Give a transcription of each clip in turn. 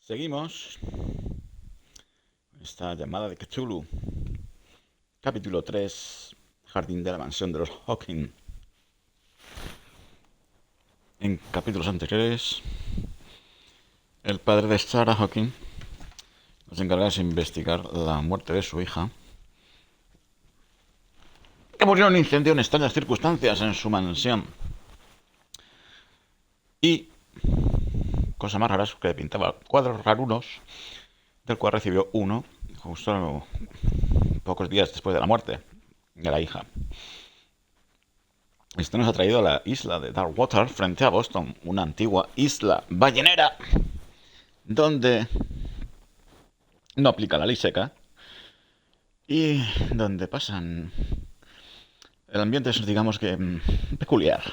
Seguimos esta llamada de Cthulhu. Capítulo 3. Jardín de la Mansión de los Hawkins. En capítulos anteriores, el padre de Sarah Hawkins nos encarga de investigar la muerte de su hija, que murió en un incendio en extrañas circunstancias en su mansión. Y, cosa más rara, es que pintaba cuadros rarunos, del cual recibió uno justo pocos días después de la muerte de la hija. Esto nos ha traído a la isla de Darkwater, frente a Boston, una antigua isla ballenera, donde no aplica la ley seca y donde pasan... El ambiente es, digamos que, peculiar.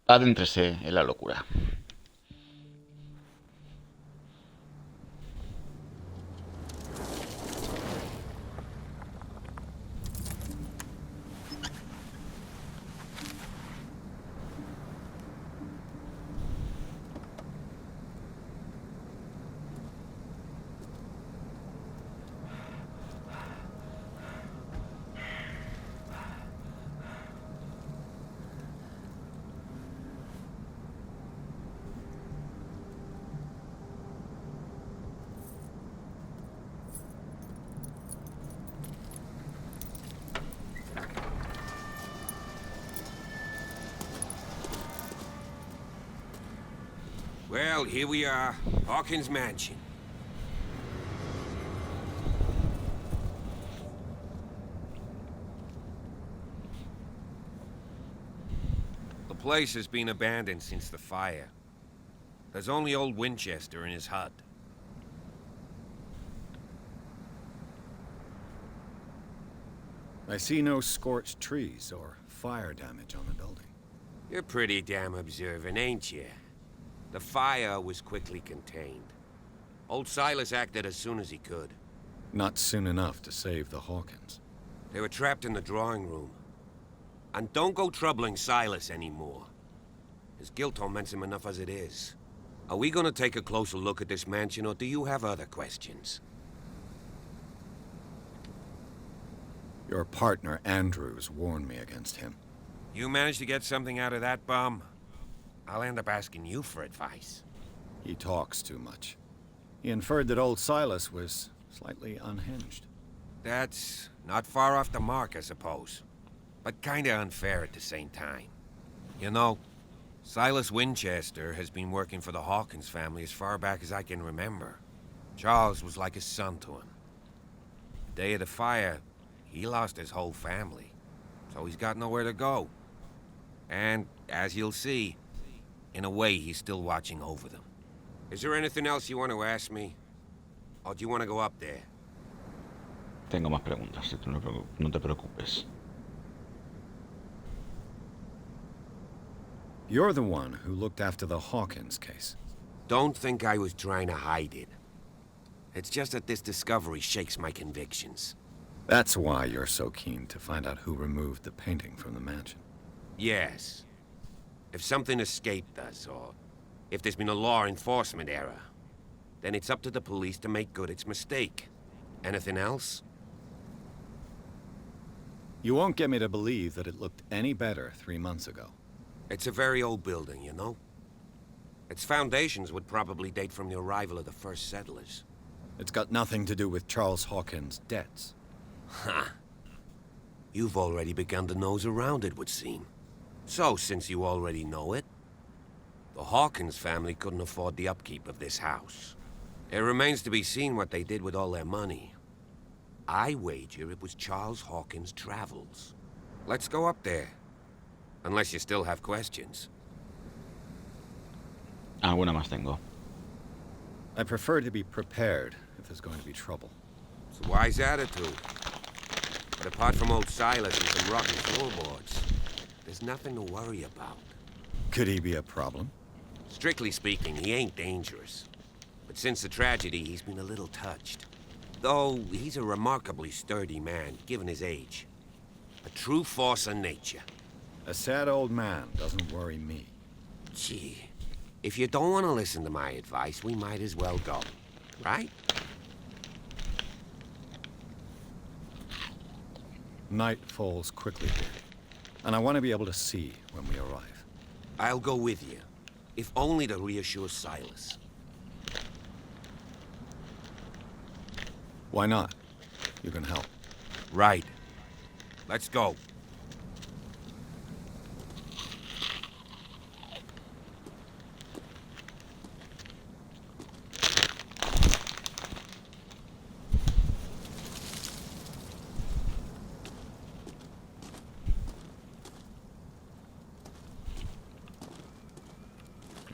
Adéntrese en la locura. Well, here we are, Hawkins' mansion. The place has been abandoned since the fire. There's only old Winchester in his hut. I see no scorched trees or fire damage on the building. You're pretty damn observant, ain't you? The fire was quickly contained. Old Silas acted as soon as he could. Not soon enough to save the Hawkins. They were trapped in the drawing room. And don't go troubling Silas anymore. His guilt torments him enough as it is. Are we gonna take a closer look at this mansion, or do you have other questions? Your partner, Andrews, warned me against him. You managed to get something out of that bum? I'll end up asking you for advice. He talks too much. He inferred that old Silas was slightly unhinged. That's not far off the mark, I suppose. But kinda unfair at the same time. You know, Silas Winchester has been working for the Hawkins family as far back as I can remember. Charles was like a son to him. The day of the fire, he lost his whole family. So he's got nowhere to go. And, as you'll see, in a way, he's still watching over them. Is there anything else you want to ask me? Or do you want to go up there? Tengo más preguntas, si tú no te preocupes. You're the one who looked after the Hawkins case. Don't think I was trying to hide it. It's just that this discovery shakes my convictions. That's why you're so keen to find out who removed the painting from the mansion. Yes. If something escaped us, or if there's been a law enforcement error, then it's up to the police to make good its mistake. Anything else? You won't get me to believe that it looked any better 3 months ago. It's a very old building, you know? Its foundations would probably date from the arrival of the first settlers. It's got nothing to do with Charles Hawkins' debts. Ha! You've already begun to nose around, it would seem. So, since you already know it, the Hawkins family couldn't afford the upkeep of this house. It remains to be seen what they did with all their money. I wager it was Charles Hawkins' travels. Let's go up there. Unless you still have questions. Alguna más tengo. I prefer to be prepared if there's going to be trouble. It's a wise attitude. But apart from old Silas and some rotten floorboards, there's nothing to worry about. Could he be a problem? Strictly speaking, he ain't dangerous. But since the tragedy, he's been a little touched. Though, he's a remarkably sturdy man, given his age. A true force of nature. A sad old man doesn't worry me. Gee, If you don't want to listen to my advice, we might as well go. Right? Night falls quickly here, and I want to be able to see when we arrive. I'll go with you, if only to reassure Silas. Why not? You can help. Right. Let's go.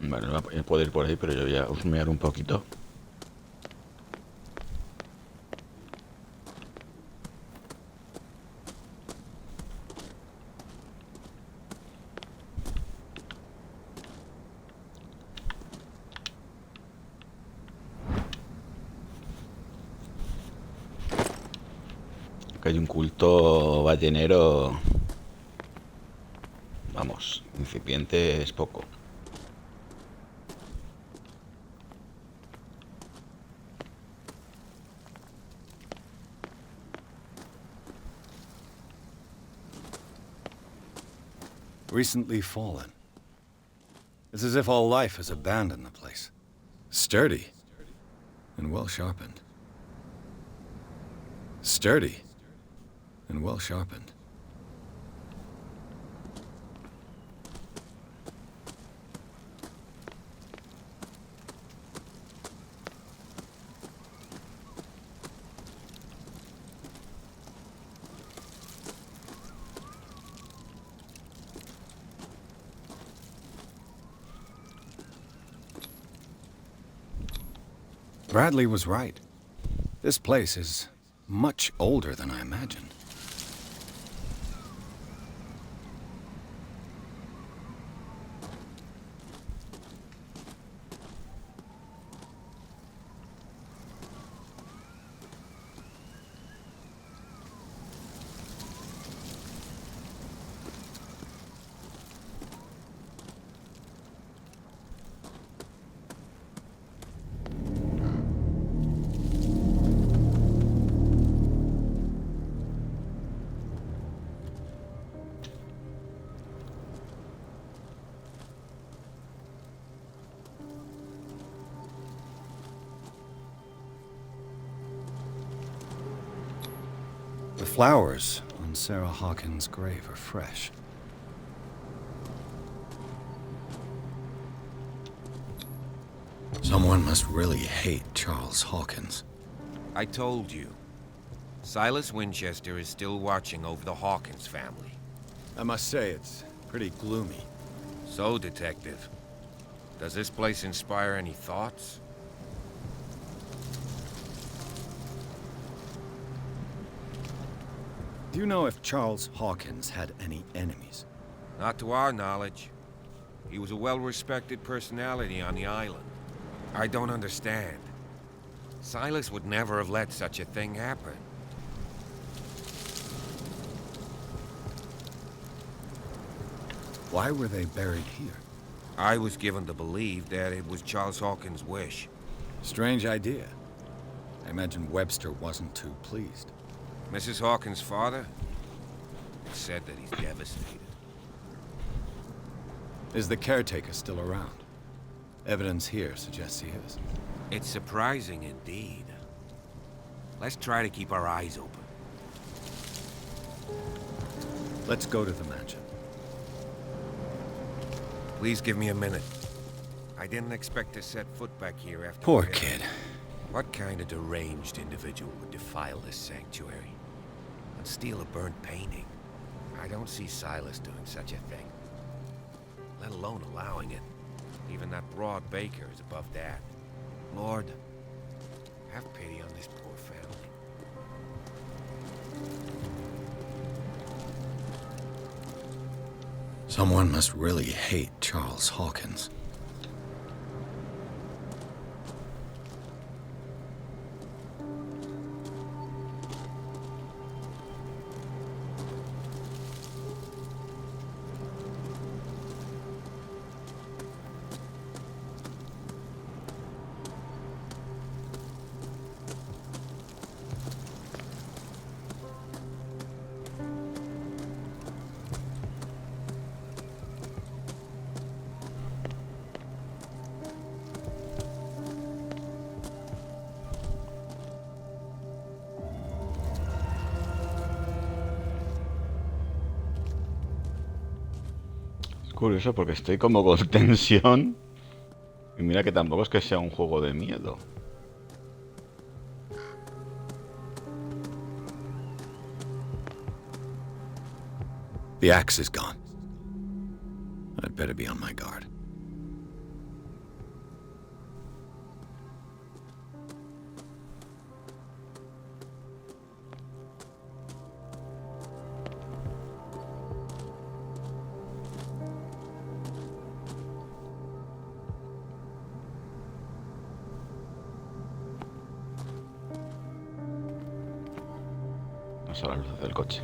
Bueno, puedo ir por ahí, pero yo voy a husmear un poquito. Que hay un culto ballenero. Vamos, incipiente es poco. Recently fallen. It's as if all life has abandoned the place. Sturdy and well sharpened. Sturdy and well sharpened. Bradley was right. This place is much older than I imagined. The flowers on Sarah Hawkins' grave are fresh. Someone must really hate Charles Hawkins. I told you. Silas Winchester is still watching over the Hawkins family. I must say, it's pretty gloomy. So, Detective, does this place inspire any thoughts? Do you know if Charles Hawkins had any enemies? Not to our knowledge. He was a well-respected personality on the island. I don't understand. Silas would never have let such a thing happen. Why were they buried here? I was given to believe that it was Charles Hawkins' wish. Strange idea. I imagine Webster wasn't too pleased. Mrs. Hawkins' father? It's said that he's devastated. Is the caretaker still around? Evidence here suggests he is. It's surprising indeed. Let's try to keep our eyes open. Let's go to the mansion. Please give me a minute. I didn't expect to set foot back here after... Poor kid. What kind of deranged individual would defile this sanctuary and steal a burnt painting? I don't see Silas doing such a thing, let alone allowing it. Even that broad baker is above that. Lord, have pity on this poor family. Someone must really hate Charles Hawkins. Curioso porque estoy como con tensión. Y mira que tampoco es que sea un juego de miedo. The axe is gone. I'd better be on my guard. Vamos a las luces del coche.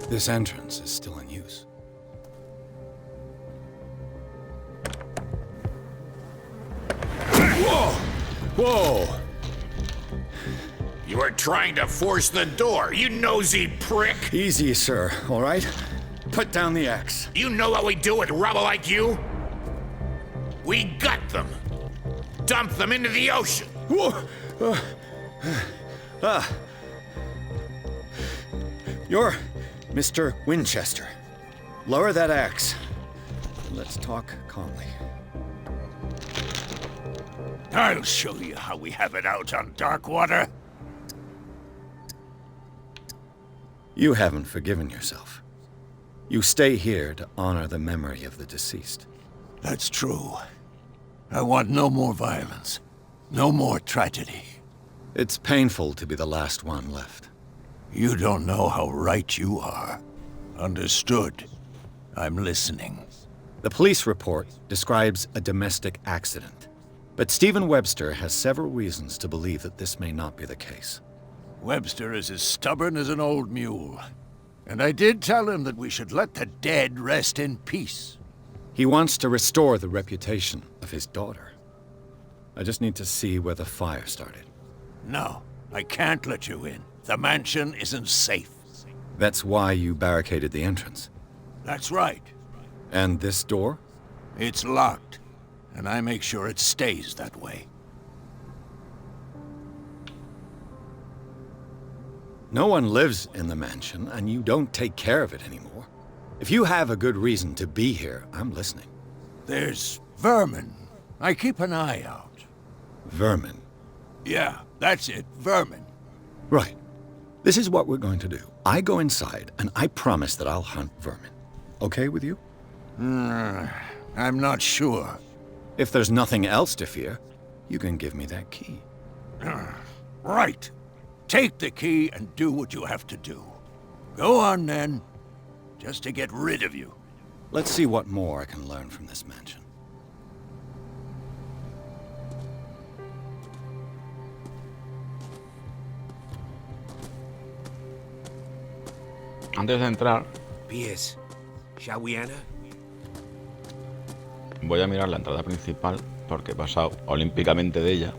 This entrance is still in use. Whoa! Whoa! You were trying to force the door, you nosy prick! Easy, sir, all right? Put down the axe. You know what we do with rubble like you? We gut them. Dump them into the ocean. Whoa! You're Mr. Winchester. Lower that axe. Let's talk calmly. I'll show you how we have it out on Darkwater. You haven't forgiven yourself. You stay here to honor the memory of the deceased. That's true. I want no more violence. No more tragedy. It's painful to be the last one left. You don't know how right you are. Understood. I'm listening. The police report describes a domestic accident, but Stephen Webster has several reasons to believe that this may not be the case. Webster is as stubborn as an old mule. And I did tell him that we should let the dead rest in peace. He wants to restore the reputation of his daughter. I just need to see where the fire started. No, I can't let you in. The mansion isn't safe. That's why you barricaded the entrance. That's right. And this door? It's locked, and I make sure it stays that way. No one lives in the mansion, and you don't take care of it anymore. If you have a good reason to be here, I'm listening. There's vermin. I keep an eye out. Vermin. Yeah, that's it, vermin. Right. This is what we're going to do. I go inside, and I promise that I'll hunt vermin. Okay with you? I'm not sure. If there's nothing else to fear, you can give me that key. Right. Take the key and do what you have to do. Go on, then. Just to get rid of you. Let's see what more I can learn from this mansion. Antes de entrar, Pierce, shall we enter? voy a mirar la entrada principal porque he pasado olímpicamente de ella.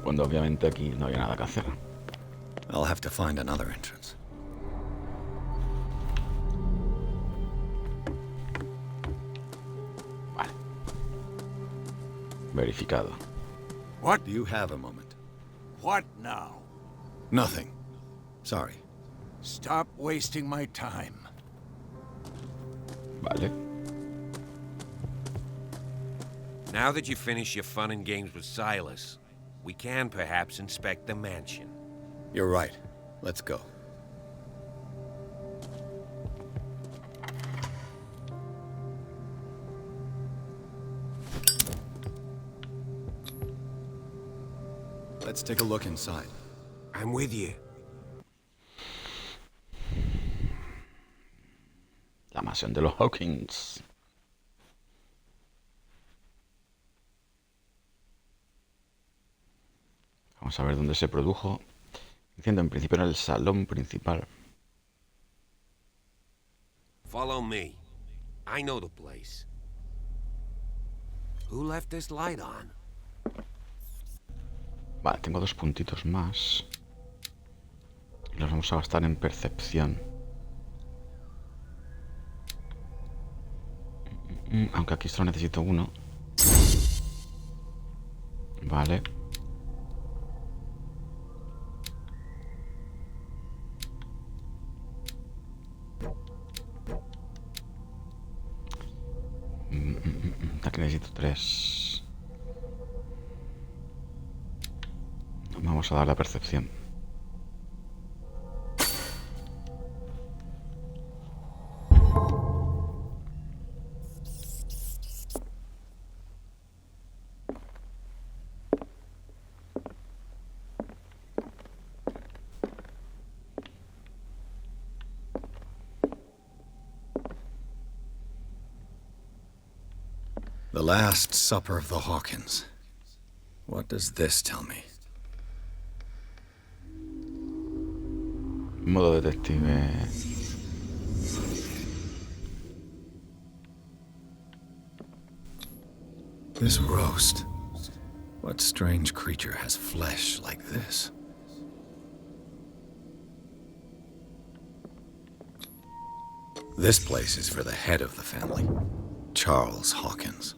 Cuando obviamente aquí no había nada que hacer. I'll have to find another entrance. Vale. Verificado. What? Do you have a moment? What now? Nothing. Sorry. Stop wasting my time. Vale. Now that you've finished your fun and games with Silas, we can perhaps inspect the mansion. You're right. Let's go. Let's take a look inside. I'm with you. La mansión de los Hawkins. Vamos a ver dónde se produjo. Diciendo en principio era el salón principal. Follow me. I know the place. Who left this light on? Vale, tengo 2 puntitos más. Y los vamos a gastar en percepción. Aunque aquí solo necesito 1. Vale. Aquí necesito 3. Vamos a dar la percepción. The Last Supper of the Hawkins. What does this tell me? Modo detective. This roast. What strange creature has flesh like this? This place is for the head of the family, Charles Hawkins.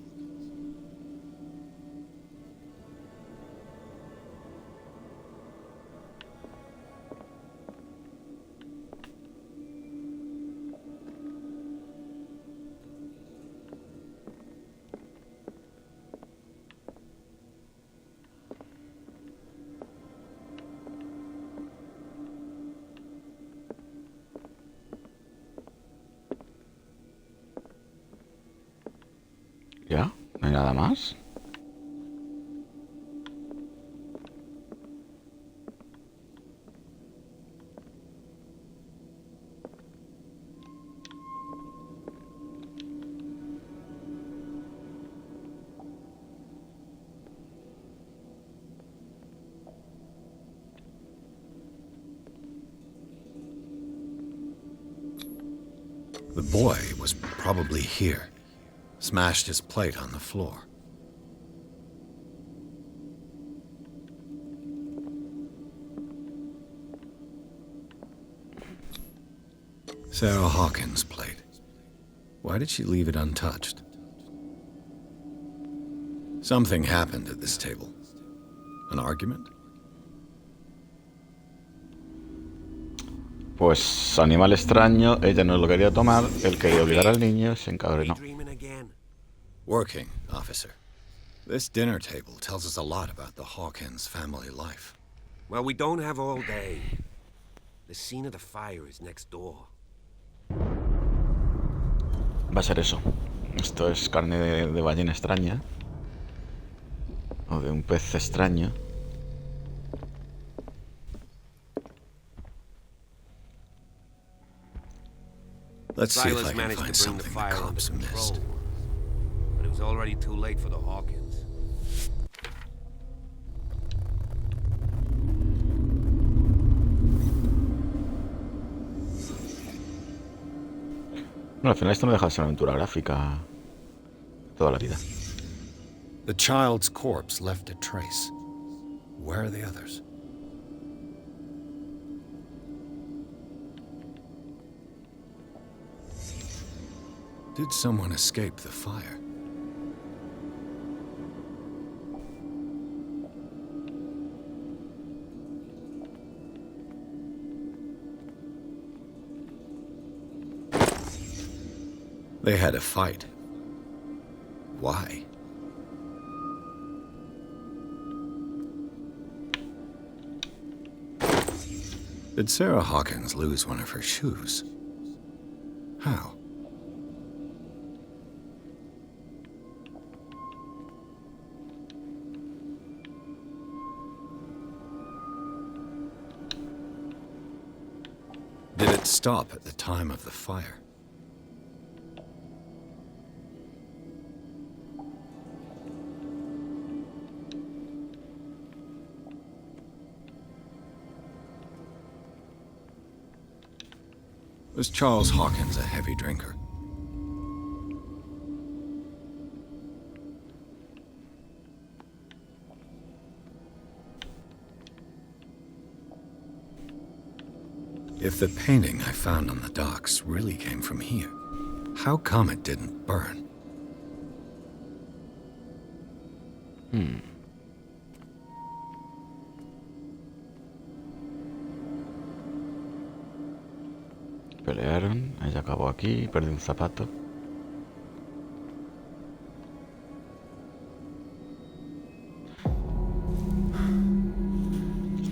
¿Ya? ¿No hay nada más? The boy was probably here. Smashed his plate on the floor. Sarah Hawkins' plate. Why did she leave it untouched? Something happened at this table. An argument? Pues animal extraño, ella no lo quería tomar, él quería obligar al niño y se encabronó. Daydreaming again? Working, officer. This dinner table tells us a lot about the Hawkins family life. Well, we don't have all day. The scene of the fire is next door. Va a ser eso. Esto es carne de ballena extraña. O de un pez extraño. Let's see if Silas I can managed find to bring the something the fire under cops control, missed. but it was already too late for the Hawkins. Bueno, al final esto no deja de ser una aventura gráfica toda la vida. The child's corpse left a trace. Where are the others? Did someone escape the fire? They had a fight. Why? Did Sarah Hawkins lose one of her shoes? How? Did it stop at the time of the fire? Was Charles Hawkins a heavy drinker? If the painting I found on the docks really came from here, how come it didn't burn? Pelearon, ella acabó aquí, perdió un zapato.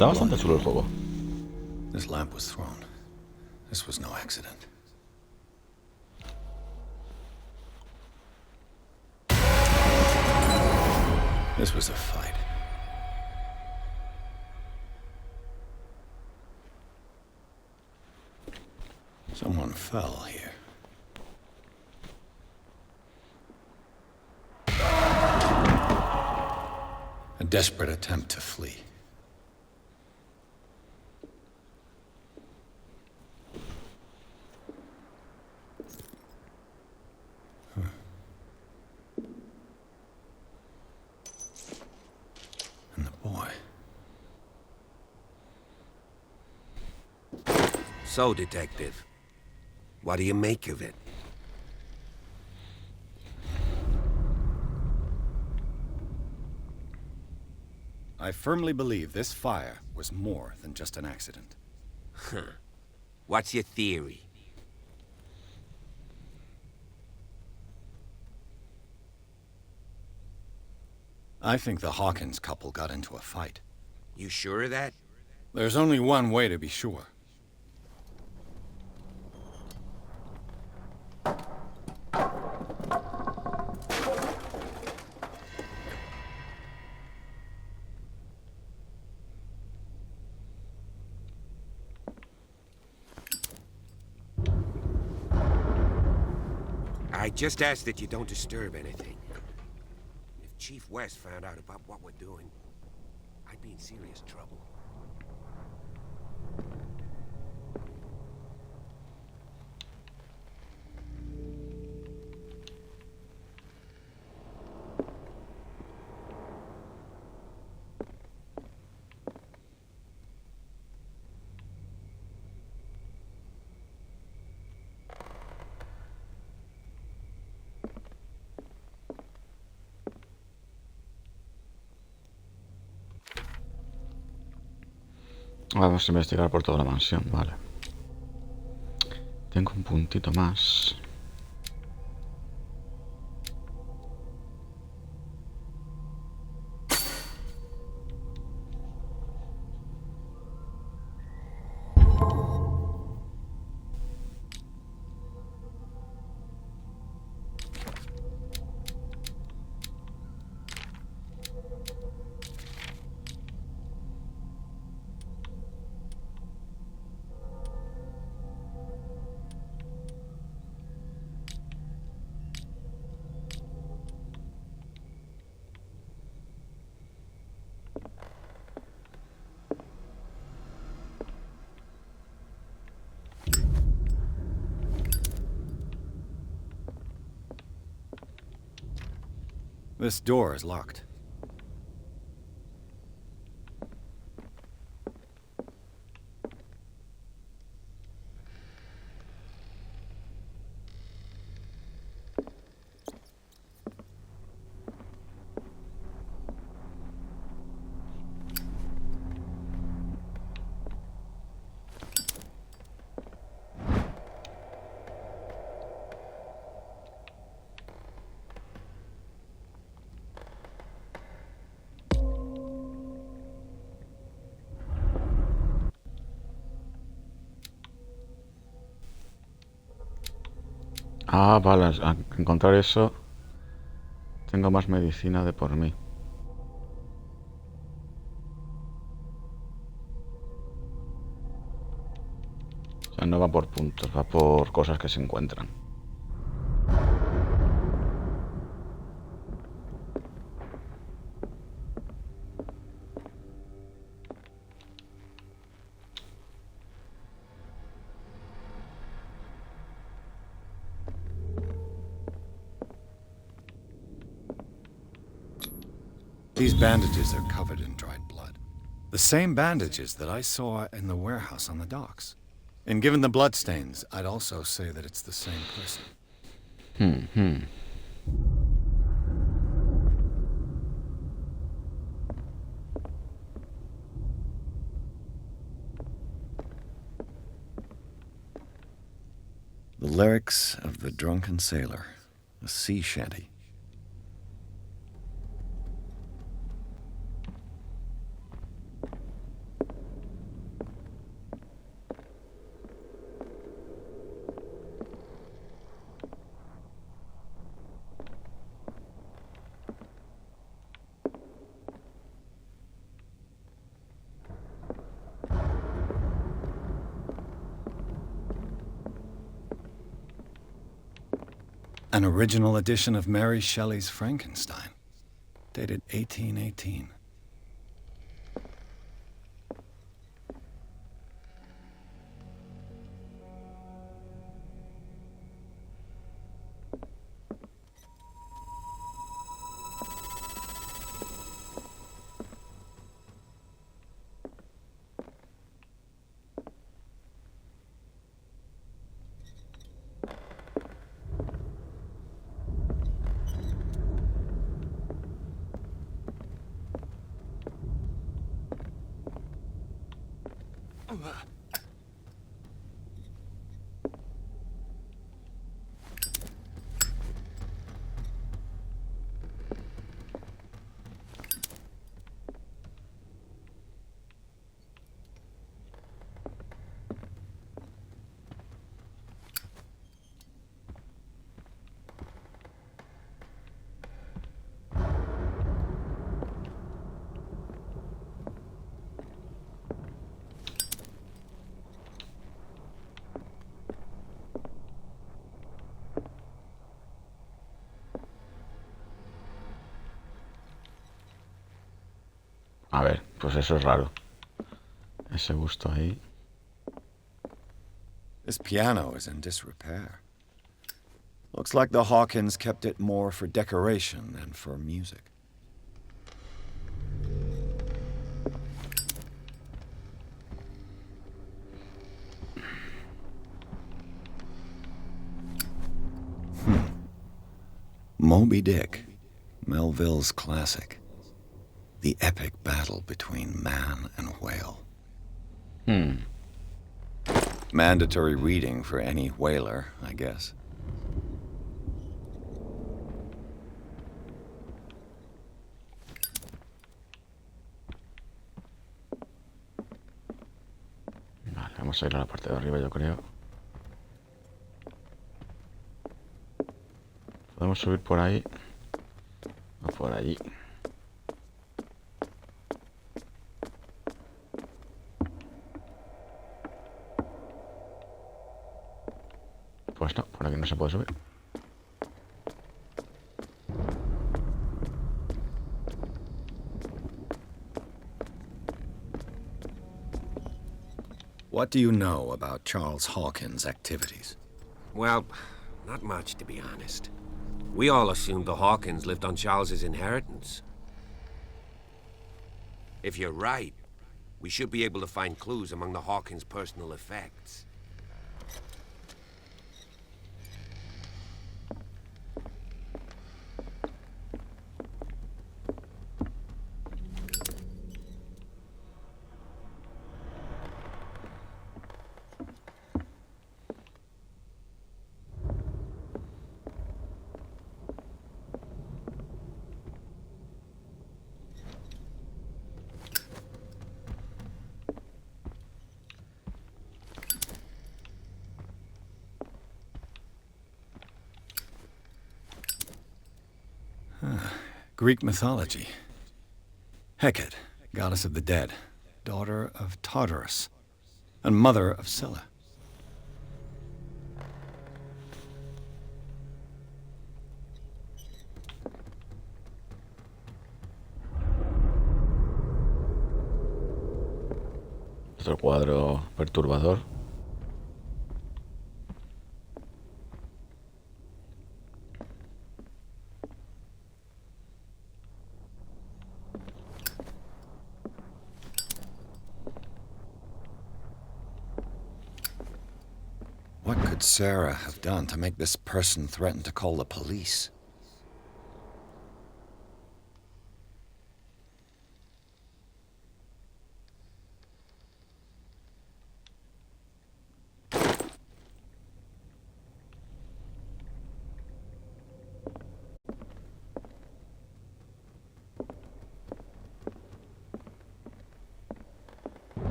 Está bastante chulo el juego. This lamp was thrown. This was no accident. This was a fight. Someone fell here. A desperate attempt to flee. And the boy. So, Detective, what do you make of it? I firmly believe this fire was more than just an accident. What's your theory? I think the Hawkins couple got into a fight. You sure of that? There's only one way to be sure. I just ask that you don't disturb anything. If Chief West found out about what we're doing, I'd be in serious trouble. Vamos a investigar por toda la mansión, vale. Tengo un puntito más. This door is locked. Ah, vale, al encontrar eso tengo más medicina de por mí. O sea, no va por puntos, va por cosas que se encuentran. These bandages are covered in dried blood. The same bandages that I saw in the warehouse on the docks. And given the bloodstains, I'd also say that it's the same person. The lyrics of the drunken sailor, a sea shanty. An original edition of Mary Shelley's Frankenstein, dated 1818. A ver, pues eso es raro. Ese gusto ahí. This piano is in disrepair. Looks like the Hawkins kept it more for decoration than for music. Moby Dick, Melville's classic. The epic battle between man and whale. Mandatory reading for any whaler, I guess. Vale, vamos a ir a la parte de arriba, yo creo. Podemos subir por ahí o por allí. Pues no, por aquí no se puede subir. What do you know about Charles Hawkins' activities? Well, not much, to be honest. We all assumed the Hawkins lived on Charles's inheritance. If you're right, we should be able to find clues among the Hawkins' personal effects. Greek mythology. Hecate, goddess of the dead, daughter of Tartarus, and mother of Scylla. Otro cuadro perturbador. What could Sarah have done to make this person threaten to call the police?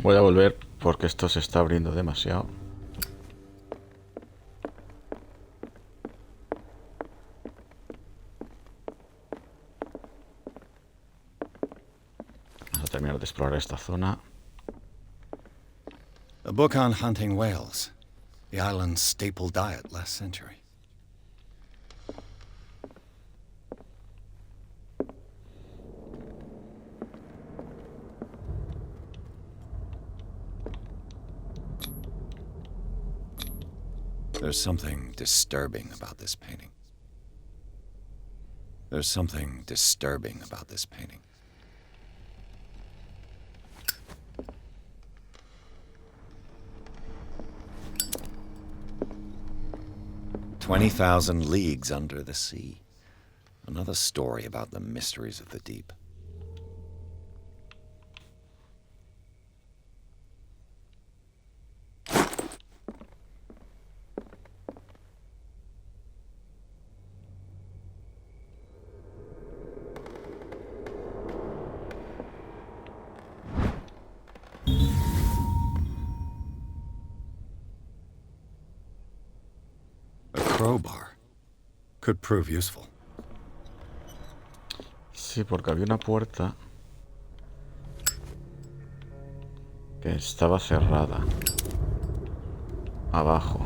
Voy a volver porque esto se está abriendo demasiado. terminar de explorar esta zona. A book on hunting whales, the island's staple diet last century. There's something disturbing about this painting. There's something disturbing about this painting. "20,000 leagues under the sea. Another story about the mysteries of the deep." A crowbar could prove useful. Sí, porque había una puerta que estaba cerrada. Abajo.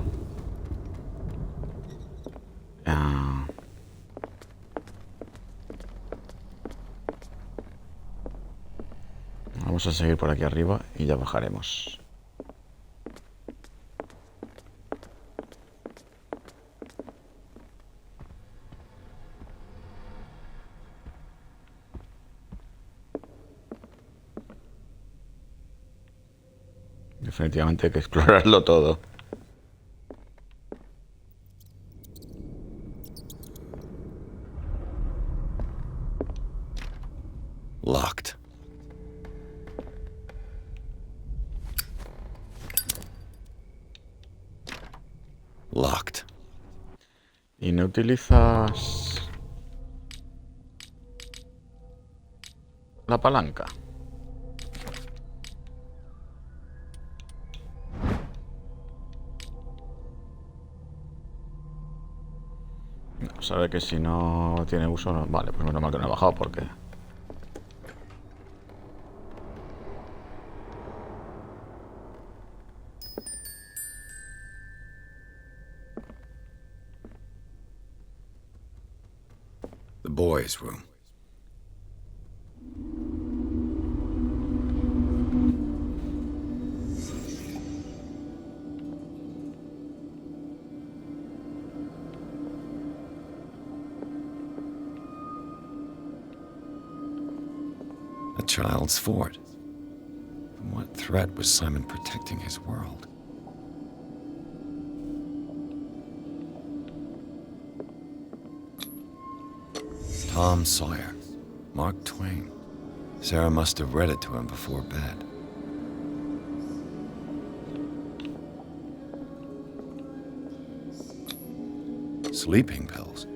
Ah. Vamos a seguir por aquí arriba y ya bajaremos. Definitivamente hay que explorarlo todo. Locked. Locked. Y no utilizas la palanca. No, sabe que si no tiene uso, no. Vale, pues menos mal que no he bajado porque... The boys' room. A child's fort. From what threat was Simon protecting his world? Tom Sawyer, Mark Twain. Sarah must have read it to him before bed. Sleeping pills.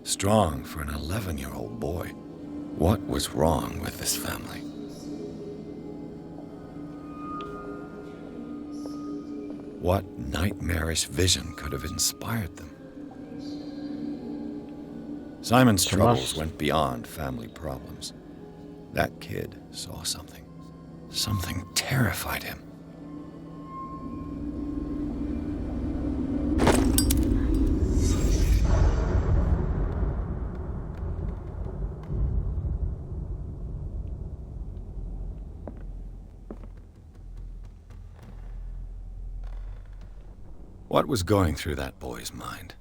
Strong for an 11-year-old boy. What was wrong with this family? What nightmarish vision could have inspired them? Simon's troubles went beyond family problems. That kid saw something. Something terrified him. What was going through that boy's mind?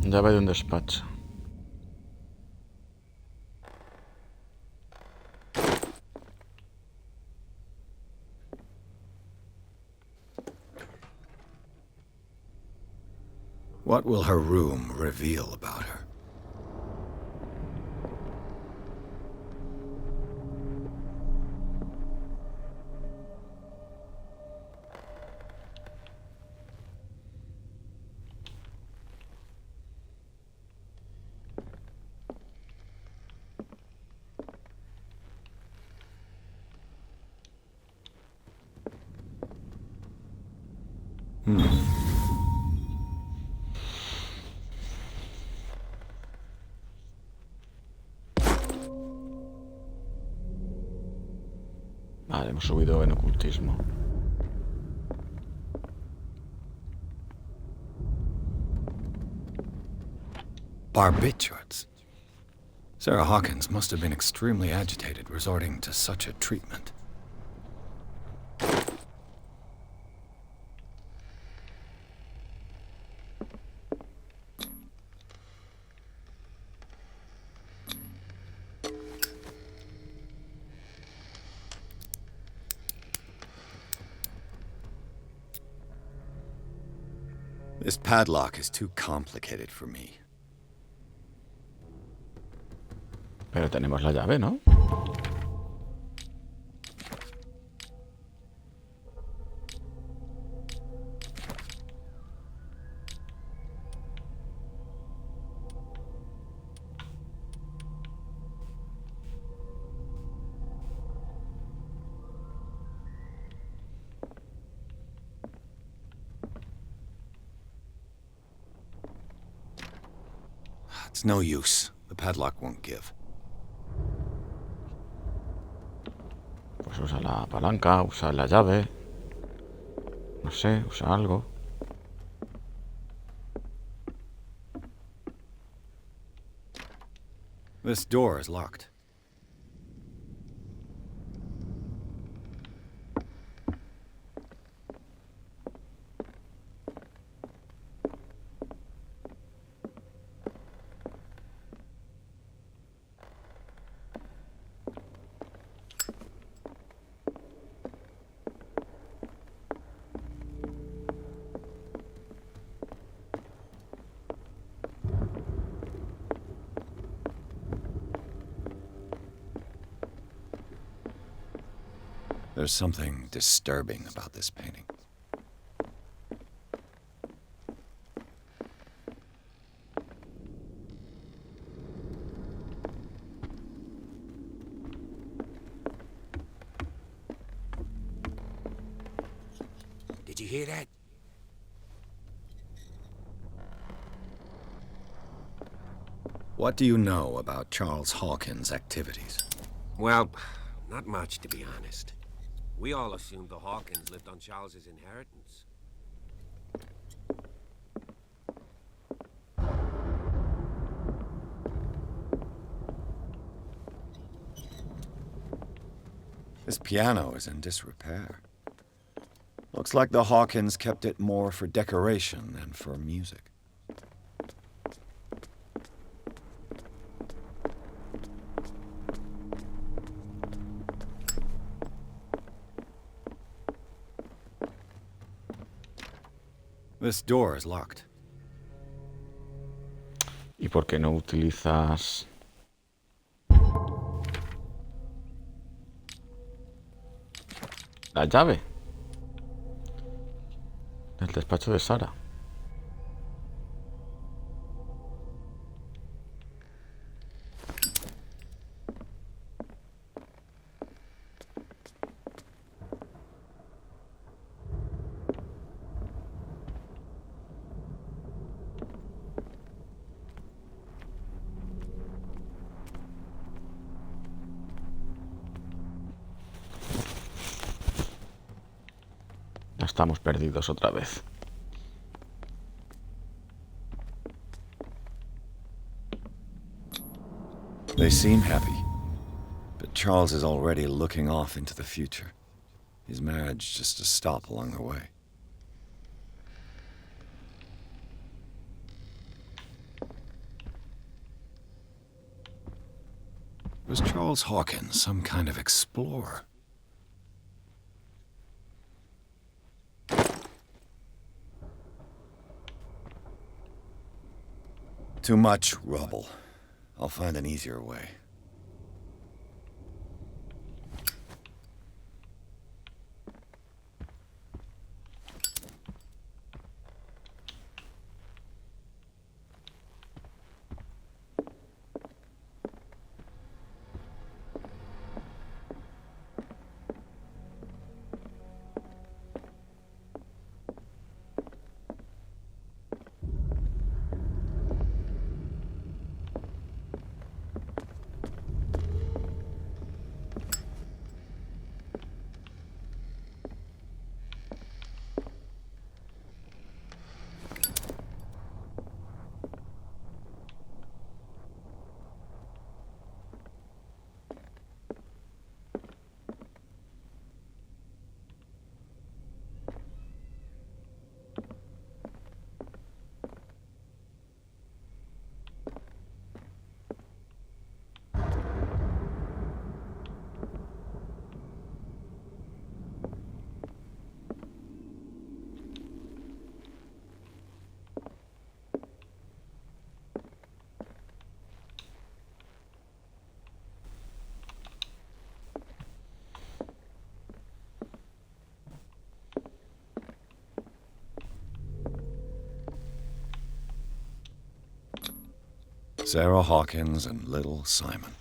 Llave de un despacho. What will her room reveal about her? Vale, hemos subido en ocultismo. Barbiturates. Sarah Hawkins must have been extremely agitated resorting to such a treatment. This padlock is too complicated for me. Pero tenemos la llave, ¿no? It's no use. The padlock won't give. Pues usa la palanca, usa la llave. No sé, usa algo. This door is locked. There's something disturbing about this painting. Did you hear that? What do you know about Charles Hawkins' activities? Well, not much, to be honest. We all assumed the Hawkins lived on Charles's inheritance. This piano is in disrepair. Looks like the Hawkins kept it more for decoration than for music. This door is locked. ¿Y por qué no utilizas la llave del despacho de Sara? Estamos perdidos otra vez. They seem happy, but Charles is already looking off into the future. His marriage just a stop along the way. Was Charles Hawkins some kind of explorer? Too much rubble. I'll find an easier way. Sarah Hawkins and little Simon.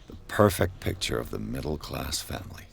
The perfect picture of the middle-class family.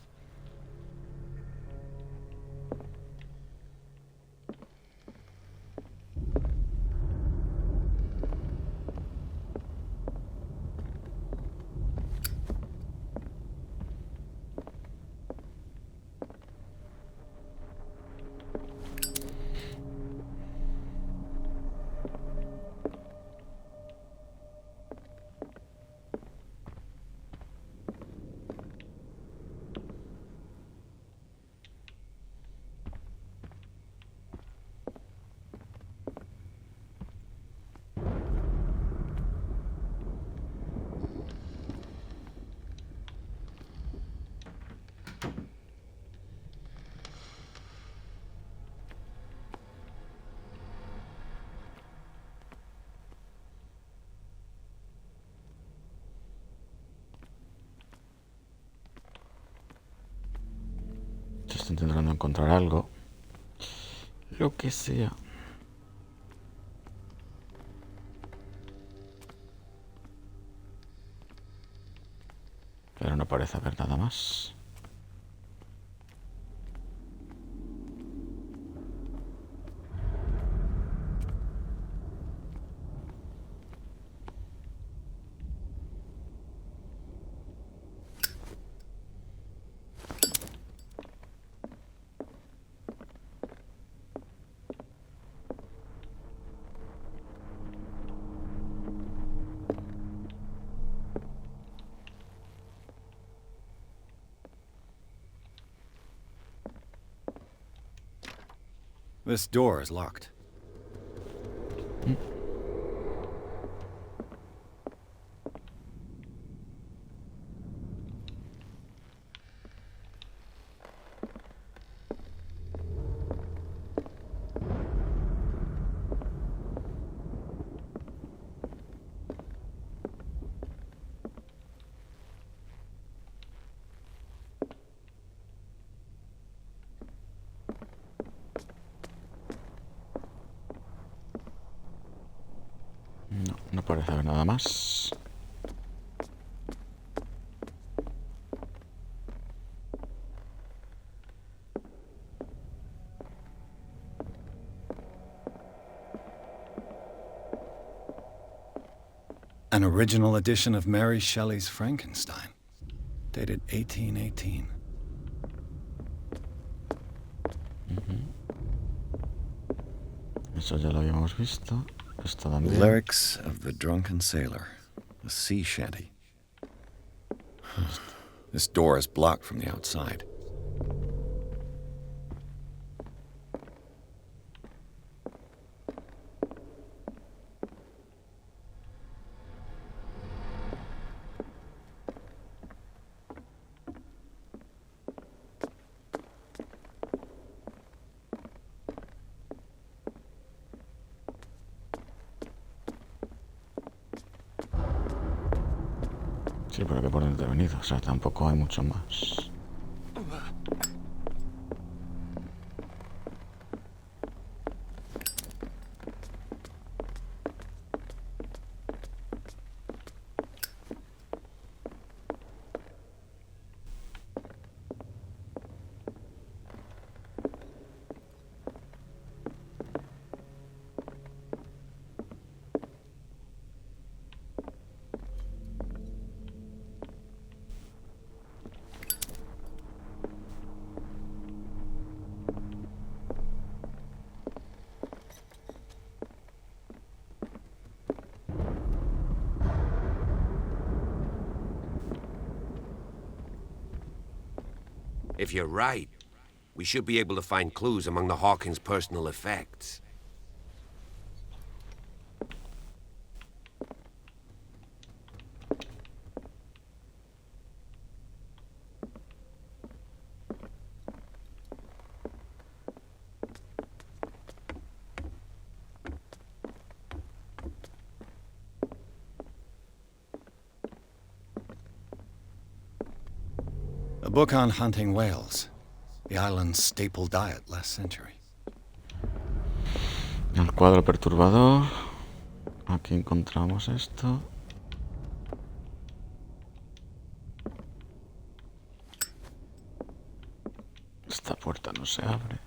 Estoy intentando encontrar algo. Lo que sea. Pero no parece haber nada más. This door is locked. No, no parece haber nada más. An original edition of Mary Shelley's Frankenstein, dated 1818. Eso ya lo habíamos visto. Esto también. Lyrics of the Drunken Sailor, a sea shanty. This door is blocked from the outside. Sí, pero que por dentro he venido. O sea, tampoco hay mucho más. If you're right, we should be able to find clues among the Hawkins' personal effects. A book on hunting whales, the island's staple diet last century. El cuadro perturbador. Aquí encontramos esto. Esta puerta no se abre.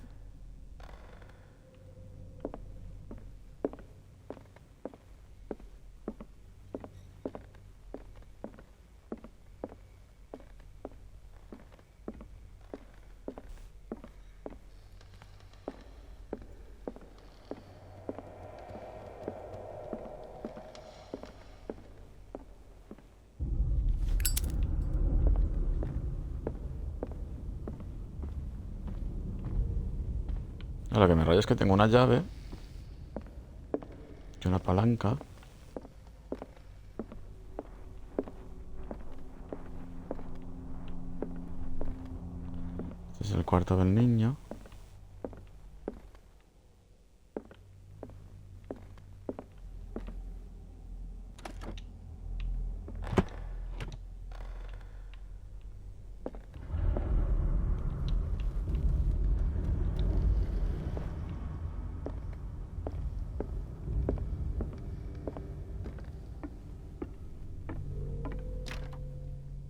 Ahora que me raya es que tengo una llave y una palanca. Este es el cuarto del niño.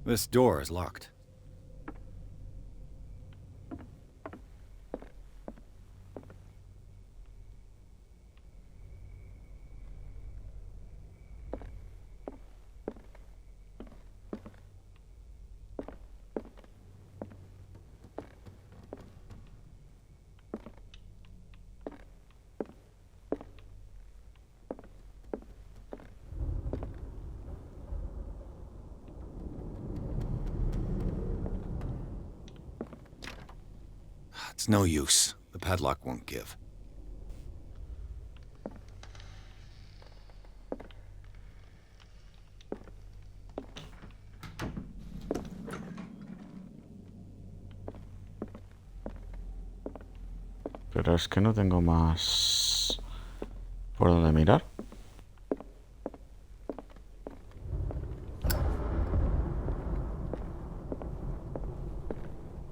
This door is locked. It's no use. The padlock won't give. Pero es que no tengo más por dónde mirar.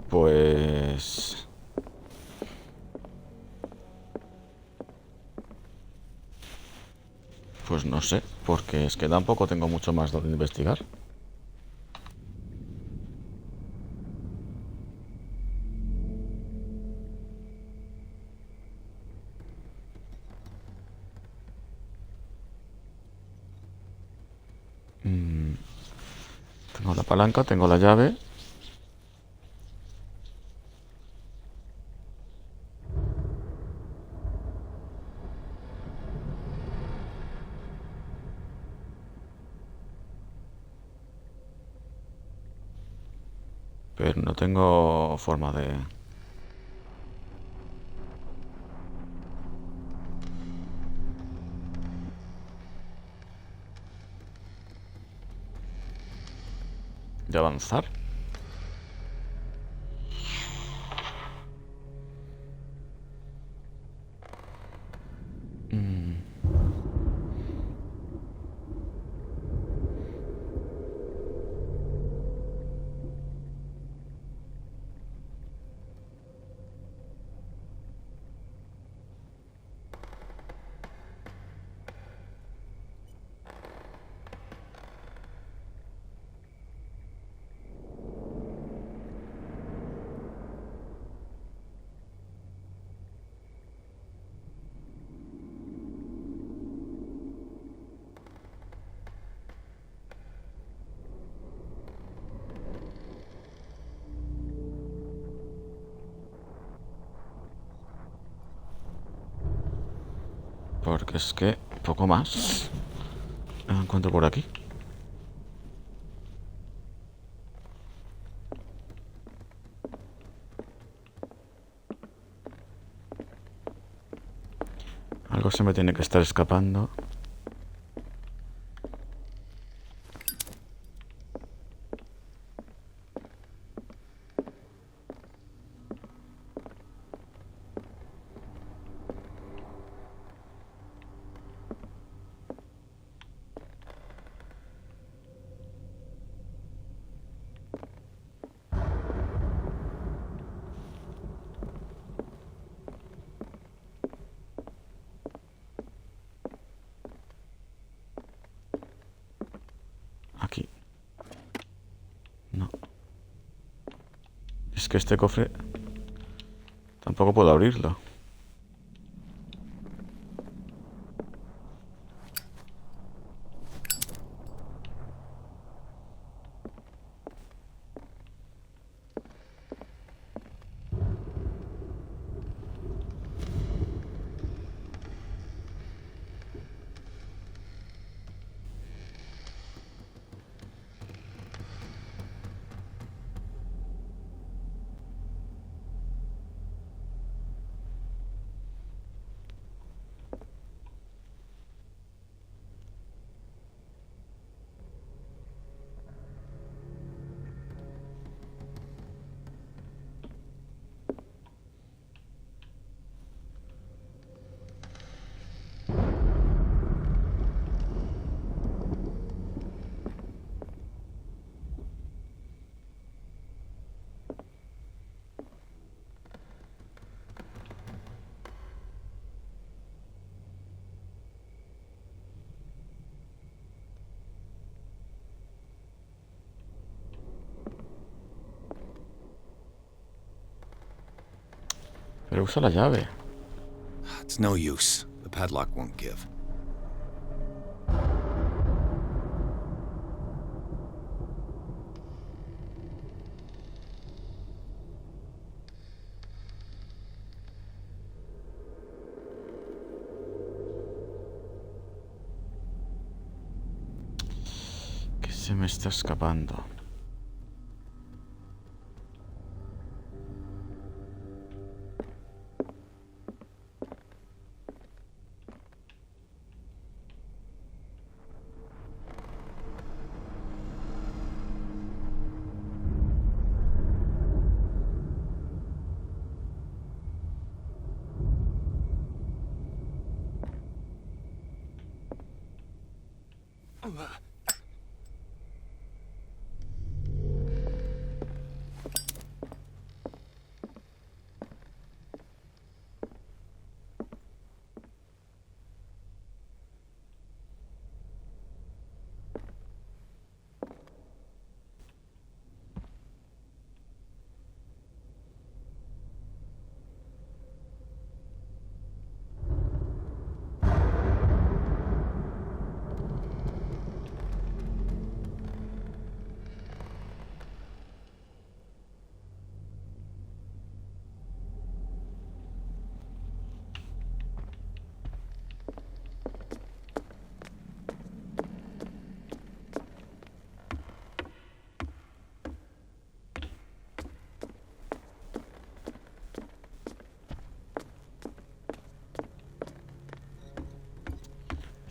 Pues... Pues no sé, porque es que tampoco tengo mucho más donde investigar. Tengo la palanca, tengo la llave. Pero no tengo forma de avanzar. Porque es que poco más encuentro por aquí. Algo se me tiene que estar escapando. Es que este cofre... Tampoco puedo abrirlo. Pero usa la llave. It's no use. The padlock won't give. Que se me está escapando.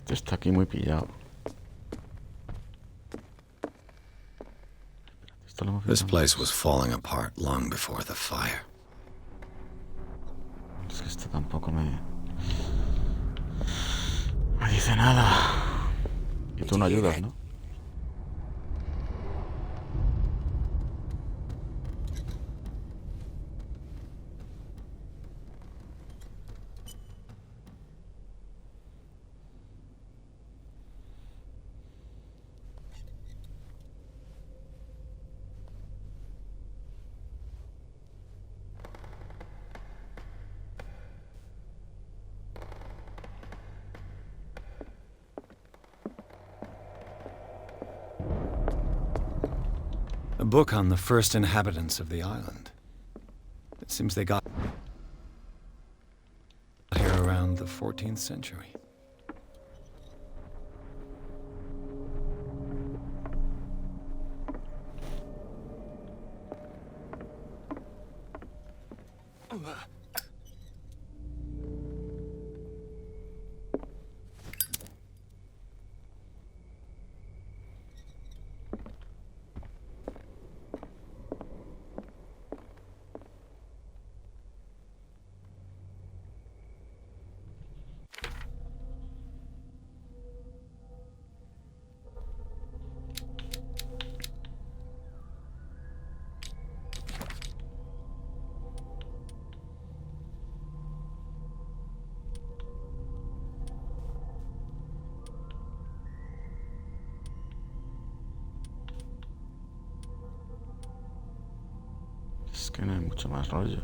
Este está aquí muy pillado. Esto lo hemos This visto place antes. was falling apart long before the fire. Es que esto tampoco me dice nada. Y tú no ayudas, ¿no? A book on the first inhabitants of the island. It seems they got here around the 14th century. que no hay mucho más rollo.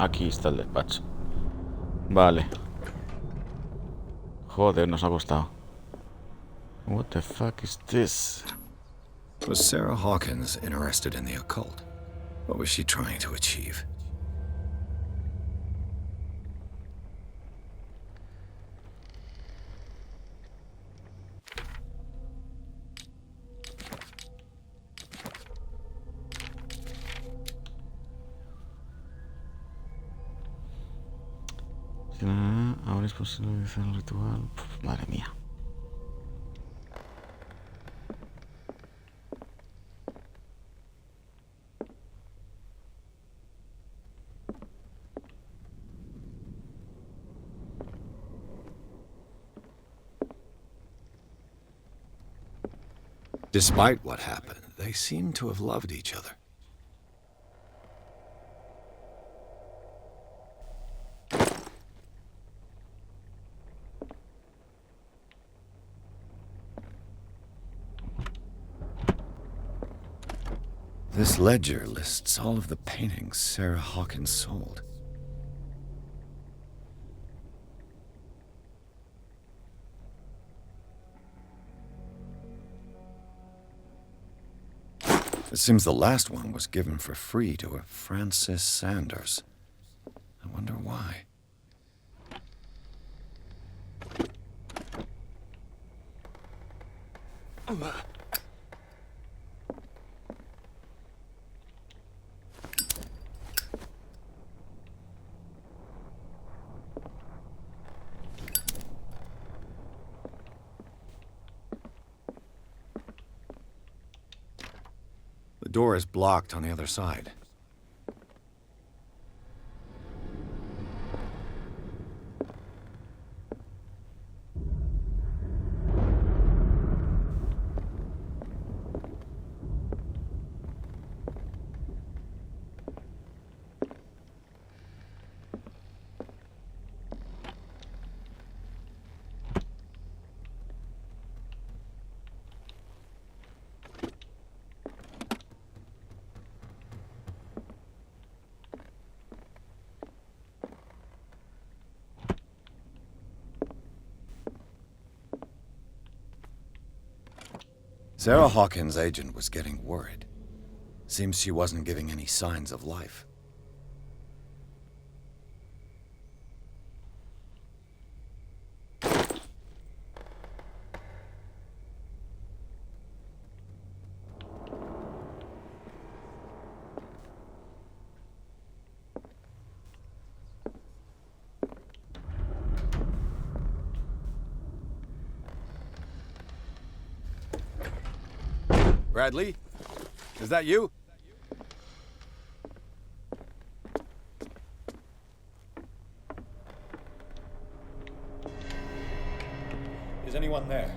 Aquí está el despacho. Vale. Joder, nos ha costado. What the fuck is this? Was Sarah Hawkins interested in the occult? What was she trying to achieve? Ahora es posible realizar el ritual. Puf, madre mía. Despite what happened, they seem to have loved each other. This ledger lists all of the paintings Sarah Hawkins sold. It seems the last one was given for free to a Francis Sanders. I wonder why. The door is blocked on the other side. Sarah Hawkins' agent was getting worried. Seems she wasn't giving any signs of life. Bradley? Is that you? Is anyone there?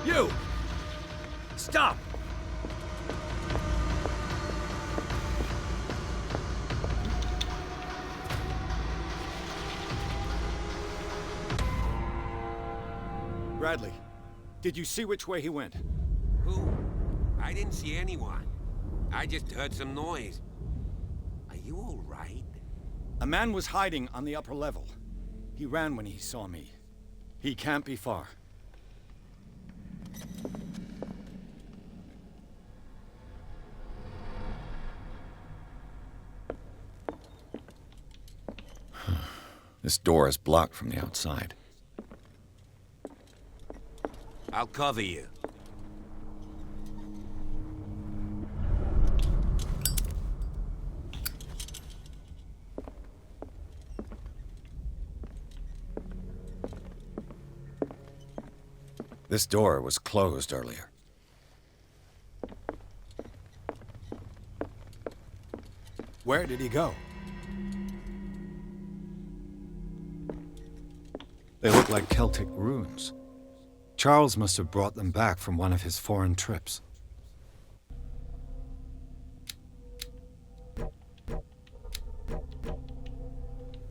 You! Stop! Bradley, did you see which way he went? Who? I didn't see anyone. I just heard some noise. Are you all right? A man was hiding on the upper level. He ran when he saw me. He can't be far. This door is blocked from the outside. I'll cover you. This door was closed earlier. Where did he go? They look like Celtic runes. Charles must have brought them back from one of his foreign trips.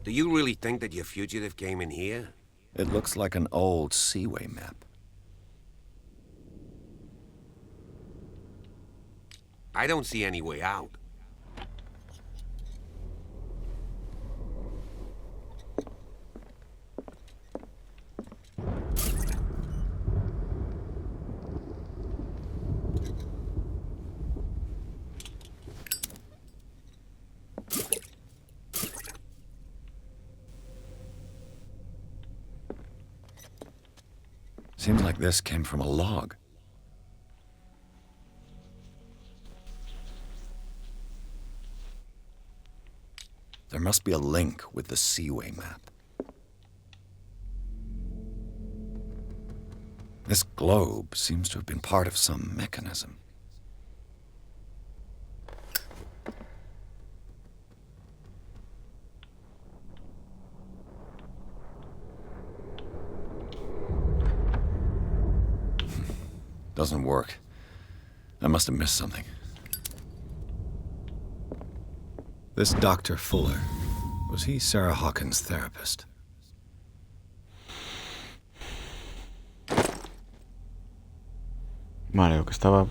Do you really think that your fugitive came in here? It looks like an old seaway map. I don't see any way out. Seems like this came from a log. There must be a link with the Seaway map. This globe seems to have been part of some mechanism. Doesn't work. I must have missed something. This Dr. Fuller, was he Sarah Hawkins' therapist? Vale, lo que estaba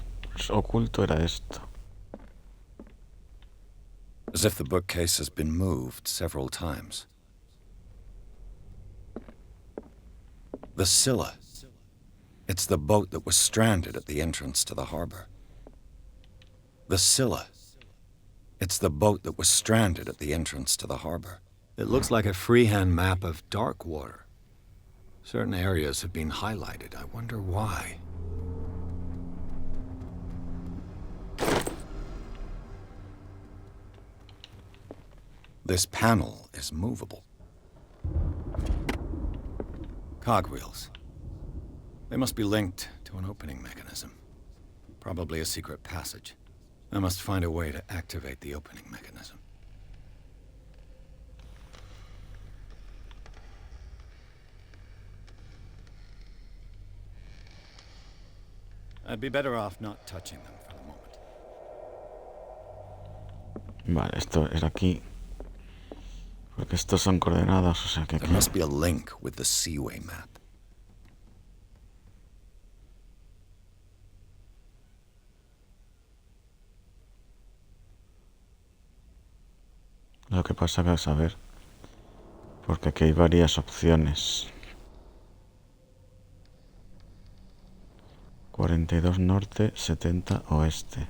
oculto era esto. As if the bookcase has been moved several times. The Scylla. It's the boat that was stranded at the entrance to the harbor. The Scylla. It's the boat that was stranded at the entrance to the harbor. It looks like a freehand map of dark water. Certain areas have been highlighted. I wonder why. This panel is movable. Cogwheels. They must be linked to an opening mechanism. Probably a secret passage. I must find a way to activate the opening mechanism. I'd be better off not touching them for the moment. Vale, esto era aquí. Porque estos son coordenadas, o sea que There aquí. must be a link with the Seaway map. Lo que pasa que es saber. Porque aquí hay varias opciones. 42 norte, 70 oeste.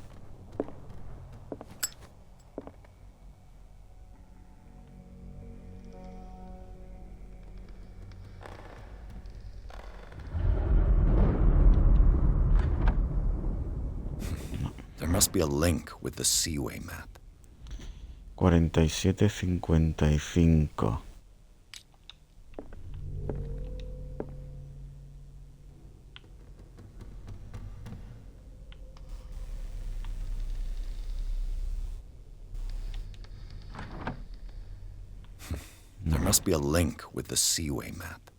There must be a link with the Seaway map. 47-55. There must be a link with the Seaway map.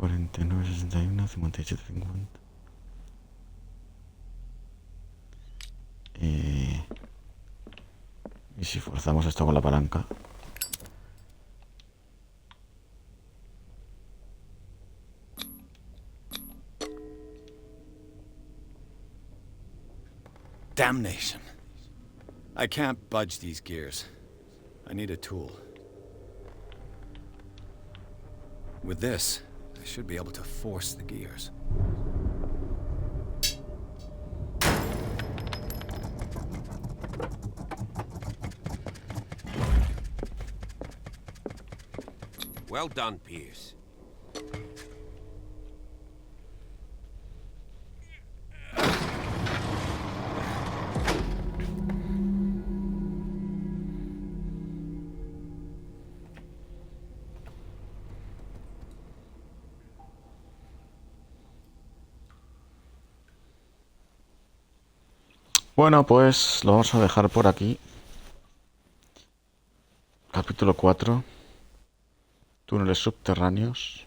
49, 61, 57, 50. Y si forzamos esto con la palanca. Damnation. I can't budge these gears. I need a tool. With this, I should be able to force the gears. Well done, Pierce. Bueno, pues lo vamos a dejar por aquí. Capítulo 4. Túneles subterráneos.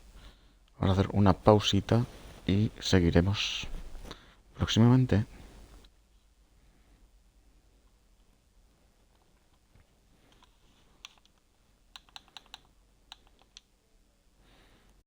Vamos a hacer una pausita y seguiremos próximamente.